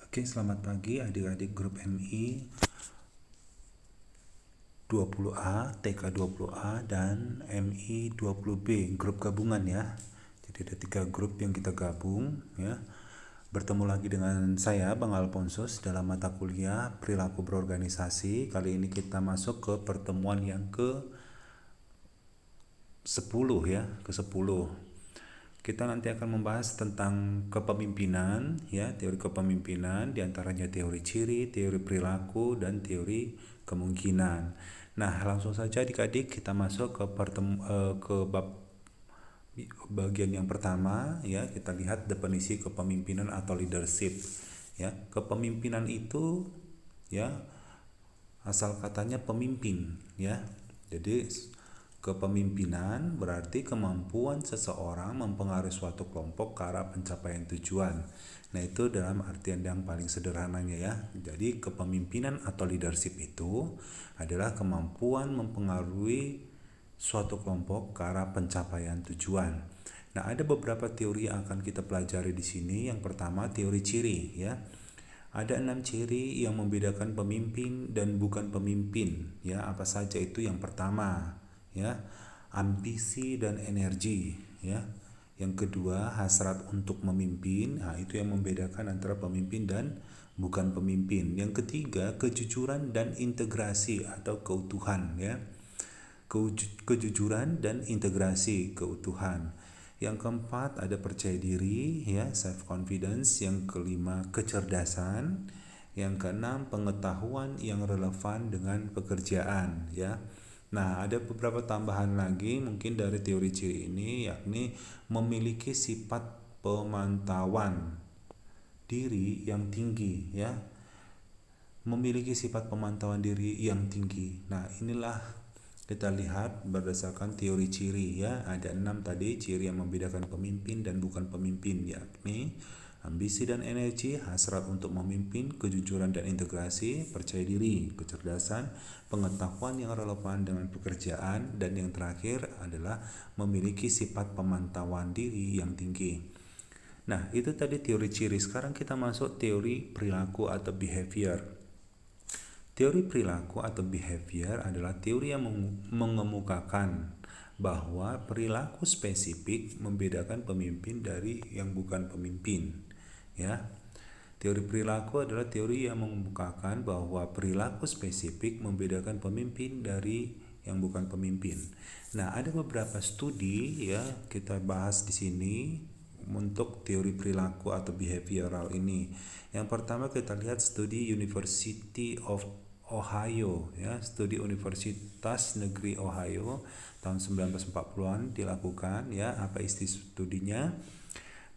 Oke, selamat pagi adik-adik grup MI 20A, TK 20A, dan MI 20B, grup gabungan ya. Jadi ada 3 grup yang kita gabung ya. Bertemu lagi dengan saya, Bang Alfonsus, dalam mata kuliah Perilaku Berorganisasi. Kali ini kita masuk ke pertemuan yang ke-10 ya, ke-10. Kita nanti akan membahas tentang kepemimpinan ya, teori kepemimpinan, diantaranya teori ciri, teori perilaku, dan teori kemungkinan. Nah, langsung saja adik-adik kita masuk ke bab bagian yang pertama ya. Kita lihat definisi kepemimpinan atau leadership ya. Kepemimpinan itu ya, asal katanya pemimpin ya. Jadi kepemimpinan berarti kemampuan seseorang mempengaruhi suatu kelompok ke arah pencapaian tujuan. Nah, itu dalam artian yang paling sederhananya ya. Jadi kepemimpinan atau leadership itu adalah kemampuan mempengaruhi suatu kelompok ke arah pencapaian tujuan. Nah, ada beberapa teori yang akan kita pelajari di sini. Yang pertama, teori ciri ya. Ada 6 ciri yang membedakan pemimpin dan bukan pemimpin ya. Apa saja itu? Yang pertama ya, ambisi dan energi ya. Yang kedua, hasrat untuk memimpin. Nah, itu yang membedakan antara pemimpin dan bukan pemimpin. Yang ketiga, kejujuran dan integrasi atau keutuhan ya. Kejujuran dan integrasi, keutuhan. Yang keempat, ada percaya diri ya, self confidence. Yang kelima, kecerdasan. Yang keenam, pengetahuan yang relevan dengan pekerjaan ya. Nah, ada beberapa tambahan lagi mungkin dari teori ciri ini, yakni memiliki sifat pemantauan diri yang tinggi ya. Memiliki sifat pemantauan diri yang tinggi. Nah, inilah kita lihat berdasarkan teori ciri ya. Ada 6 tadi ciri yang membedakan pemimpin dan bukan pemimpin, yakni ambisi dan energi, hasrat untuk memimpin, kejujuran dan integrasi, percaya diri, kecerdasan, pengetahuan yang relevan dengan pekerjaan, dan yang terakhir adalah memiliki sifat pemantauan diri yang tinggi. Nah, itu tadi teori ciri. Sekarang kita masuk teori perilaku atau behavior. Teori perilaku atau behavior adalah teori yang mengemukakan bahwa perilaku spesifik membedakan pemimpin dari yang bukan pemimpin ya. Teori perilaku adalah teori yang mengemukakan bahwa perilaku spesifik membedakan pemimpin dari yang bukan pemimpin. Nah, ada beberapa studi ya, kita bahas di sini untuk teori perilaku atau behavioral ini. Yang pertama kita lihat studi University of Ohio ya, studi Universitas Negeri Ohio tahun 1940-an dilakukan ya. Apa isi studinya?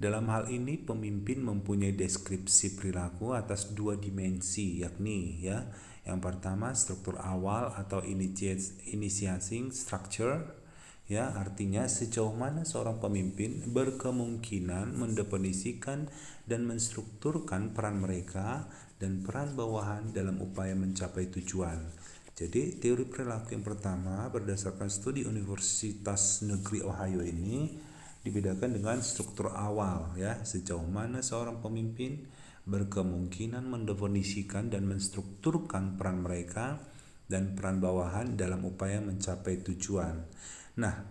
Dalam hal ini pemimpin mempunyai deskripsi perilaku atas 2 dimensi, yakni ya, yang pertama struktur awal atau initiating structure ya, artinya sejauh mana seorang pemimpin berkemungkinan mendefinisikan dan menstrukturkan peran mereka dan peran bawahan dalam upaya mencapai tujuan. Jadi teori perilaku yang pertama berdasarkan studi Universitas Negeri Ohio ini dibedakan dengan struktur awal ya, sejauh mana seorang pemimpin berkemungkinan mendefinisikan dan menstrukturkan peran mereka dan peran bawahan dalam upaya mencapai tujuan. Nah,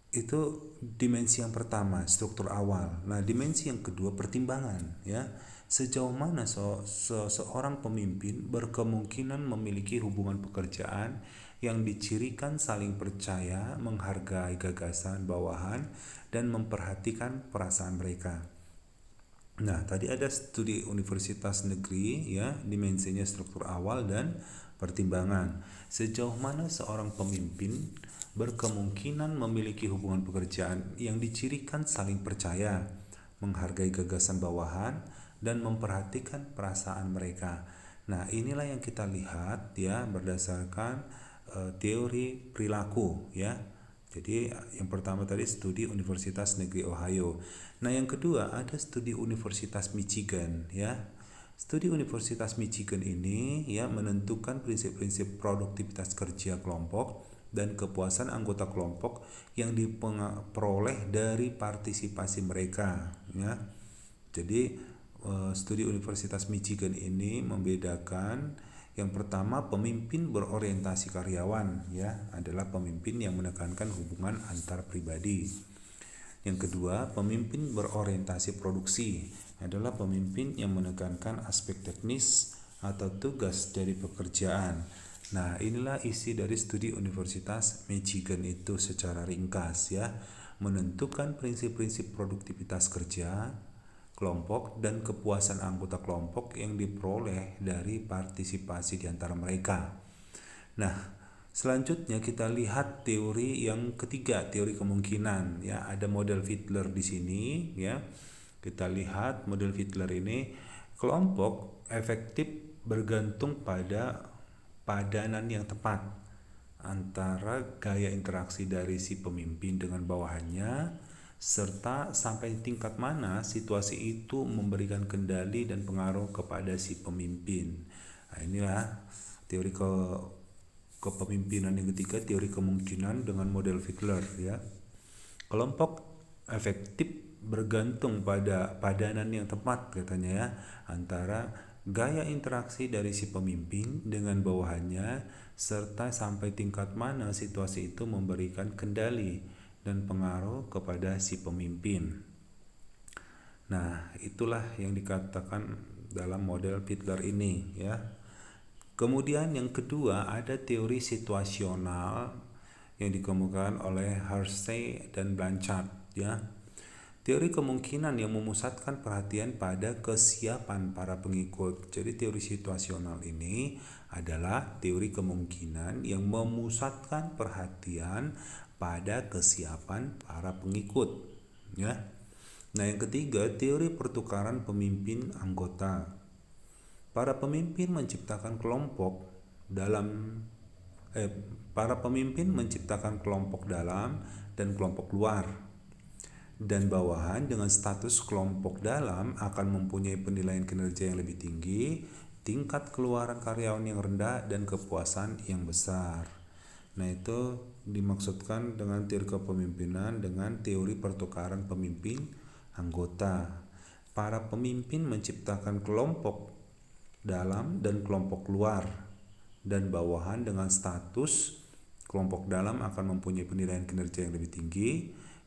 itu dimensi yang pertama, struktur awal. Nah, dimensi yang kedua, pertimbangan ya. Sejauh mana seorang pemimpin berkemungkinan memiliki hubungan pekerjaan yang dicirikan saling percaya, menghargai gagasan bawahan, dan memperhatikan perasaan mereka. Nah, tadi ada studi Universitas Negeri ya, dimensinya struktur awal dan pertimbangan. Sejauh mana seorang pemimpin berkemungkinan memiliki hubungan pekerjaan yang dicirikan saling percaya, menghargai gagasan bawahan, dan memperhatikan perasaan mereka. Nah, inilah yang kita lihat ya berdasarkan teori perilaku ya. Jadi yang pertama tadi studi Universitas Negeri Ohio. Nah, yang kedua ada studi Universitas Michigan ya. Studi Universitas Michigan ini ya menentukan prinsip-prinsip produktivitas kerja kelompok dan kepuasan anggota kelompok yang diperoleh dari partisipasi mereka ya. Jadi studi Universitas Michigan ini membedakan yang pertama, pemimpin berorientasi karyawan ya adalah pemimpin yang menekankan hubungan antar pribadi. Yang kedua, pemimpin berorientasi produksi adalah pemimpin yang menekankan aspek teknis atau tugas dari pekerjaan. Nah, inilah isi dari studi Universitas Michigan itu secara ringkas ya, menentukan prinsip-prinsip produktivitas kerja kelompok dan kepuasan anggota kelompok yang diperoleh dari partisipasi di antara mereka. Nah, selanjutnya kita lihat teori yang ketiga, teori kemungkinan ya. Ada model Fiedler di sini ya. Kita lihat model Fiedler ini, kelompok efektif bergantung pada padanan yang tepat antara gaya interaksi dari si pemimpin dengan bawahannya serta sampai tingkat mana situasi itu memberikan kendali dan pengaruh kepada si pemimpin. Nah, inilah teori kepemimpinan yang ketiga, teori kemungkinan dengan model Fiedler ya. Kelompok efektif bergantung pada padanan yang tepat katanya ya, antara gaya interaksi dari si pemimpin dengan bawahannya serta sampai tingkat mana situasi itu memberikan kendali dan pengaruh kepada si pemimpin. Nah, itulah yang dikatakan dalam model Fiedler ini ya. Kemudian yang kedua ada teori situasional yang dikemukakan oleh Hersey dan Blanchard ya. Teori kemungkinan yang memusatkan perhatian pada kesiapan para pengikut. Jadi teori situasional ini adalah teori kemungkinan yang memusatkan perhatian pada kesiapan para pengikut ya. Nah, yang ketiga, teori pertukaran pemimpin anggota. Para pemimpin menciptakan kelompok dalam para pemimpin menciptakan kelompok dalam dan kelompok luar. Dan bawahan dengan status kelompok dalam akan mempunyai penilaian kinerja yang lebih tinggi, tingkat keluaran karyawan yang rendah, dan kepuasan yang besar. Nah, itu dimaksudkan dengan teori kepemimpinan dengan teori pertukaran pemimpin anggota. Para pemimpin menciptakan kelompok dalam dan kelompok luar, dan bawahan dengan status kelompok dalam akan mempunyai penilaian kinerja yang lebih tinggi,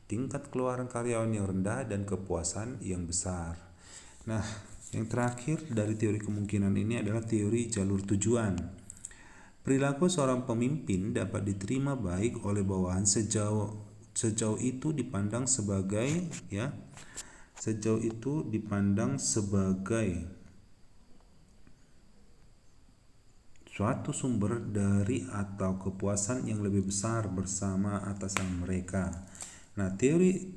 tingkat keluaran karyawan yang rendah, dan kepuasan yang besar. Nah, yang terakhir dari teori kemungkinan ini adalah teori jalur tujuan. Perilaku seorang pemimpin dapat diterima baik oleh bawahan sejauh itu dipandang sebagai ya, sejauh itu dipandang sebagai suatu sumber dari atau kepuasan yang lebih besar bersama atasan mereka. Nah, teori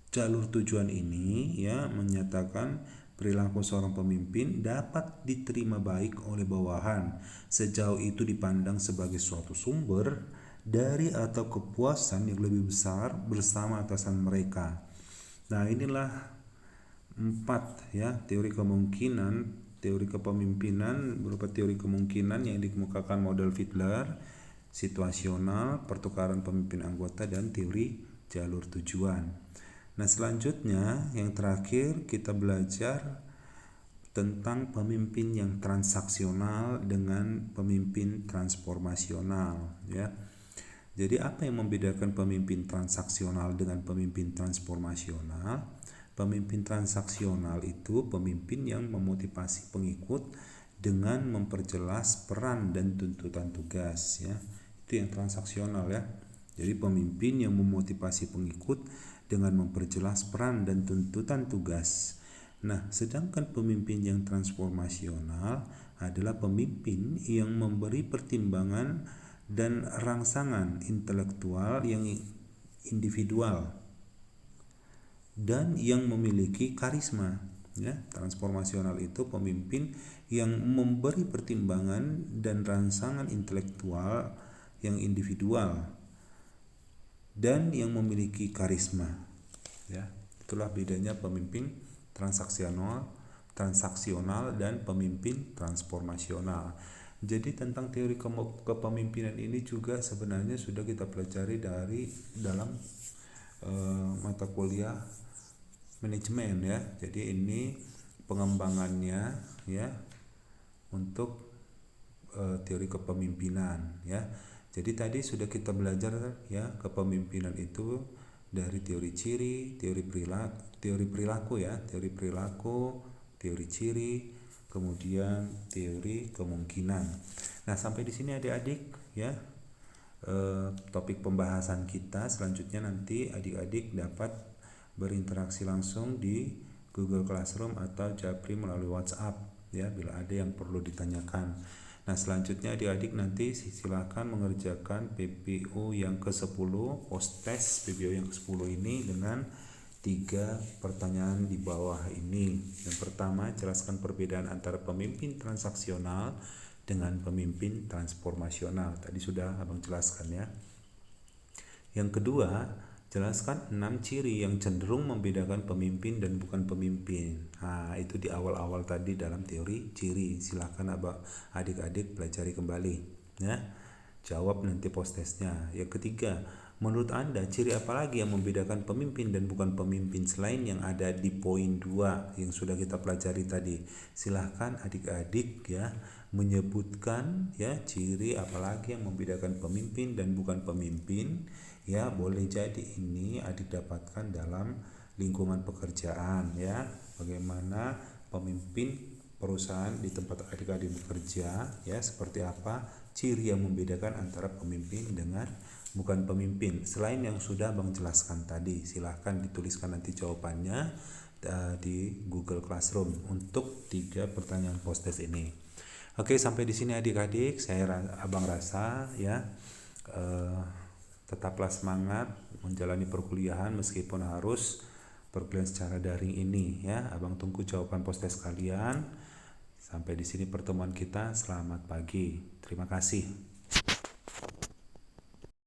jalur tujuan ini ya menyatakan perilaku seorang pemimpin dapat diterima baik oleh bawahan sejauh itu dipandang sebagai suatu sumber dari atau kepuasan yang lebih besar bersama atasan mereka. Nah, inilah 4 ya teori kemungkinan, teori kepemimpinan berupa teori kemungkinan yang dikemukakan model Fiedler, situasional, pertukaran pemimpin anggota, dan teori jalur tujuan. Nah, selanjutnya yang terakhir kita belajar tentang pemimpin yang transaksional dengan pemimpin transformasional ya. Jadi apa yang membedakan pemimpin transaksional dengan pemimpin transformasional? Pemimpin transaksional itu pemimpin yang memotivasi pengikut dengan memperjelas peran dan tuntutan tugas ya. Itu yang transaksional ya. Jadi pemimpin yang memotivasi pengikut dengan memperjelas peran dan tuntutan tugas. Nah, sedangkan pemimpin yang transformasional adalah pemimpin yang memberi pertimbangan dan rangsangan intelektual yang individual dan yang memiliki karisma. Ya, transformasional itu pemimpin yang memberi pertimbangan dan rangsangan intelektual yang individual dan yang memiliki karisma ya. Itulah bedanya pemimpin transaksional dan pemimpin transformasional. Jadi tentang teori kepemimpinan ini juga sebenarnya sudah kita pelajari dalam mata kuliah manajemen ya. Jadi ini pengembangannya ya untuk teori kepemimpinan ya. Jadi tadi sudah kita belajar ya kepemimpinan itu dari teori ciri, teori perilaku ya, teori perilaku, teori ciri, kemudian teori kemungkinan. Nah, sampai di sini adik-adik ya. Topik pembahasan kita selanjutnya nanti adik-adik dapat berinteraksi langsung di Google Classroom atau Japri melalui WhatsApp ya bila ada yang perlu ditanyakan. Nah, selanjutnya adik-adik nanti silakan mengerjakan PPO yang ke-10, post test PPO yang ke-10 ini dengan 3 pertanyaan di bawah ini. Yang pertama, jelaskan perbedaan antara pemimpin transaksional dengan pemimpin transformasional. Tadi sudah Abang jelaskan ya. Yang kedua, jelaskan 6 ciri yang cenderung membedakan pemimpin dan bukan pemimpin. Nah, itu di awal-awal tadi dalam teori ciri. Silakan adik-adik pelajari kembali ya. Jawab nanti post testnya. Yang ketiga, menurut Anda ciri apa lagi yang membedakan pemimpin dan bukan pemimpin selain yang ada di poin 2 yang sudah kita pelajari tadi? Silahkan adik-adik ya menyebutkan ya ciri apa lagi yang membedakan pemimpin dan bukan pemimpin. Ya, boleh jadi ini adik dapatkan dalam lingkungan pekerjaan ya. Bagaimana pemimpin perusahaan di tempat adik-adik bekerja ya, seperti apa ciri yang membedakan antara pemimpin dengan bukan pemimpin selain yang sudah Bang jelaskan tadi. Silahkan dituliskan nanti jawabannya di Google Classroom untuk 3 pertanyaan post test ini. Oke, sampai di sini adik-adik Abang rasa ya tetaplah semangat menjalani perkuliahan meskipun harus perkuliahan secara daring ini ya. Abang tunggu jawaban post test kalian. Sampai di sini pertemuan kita. Selamat pagi. Terima kasih.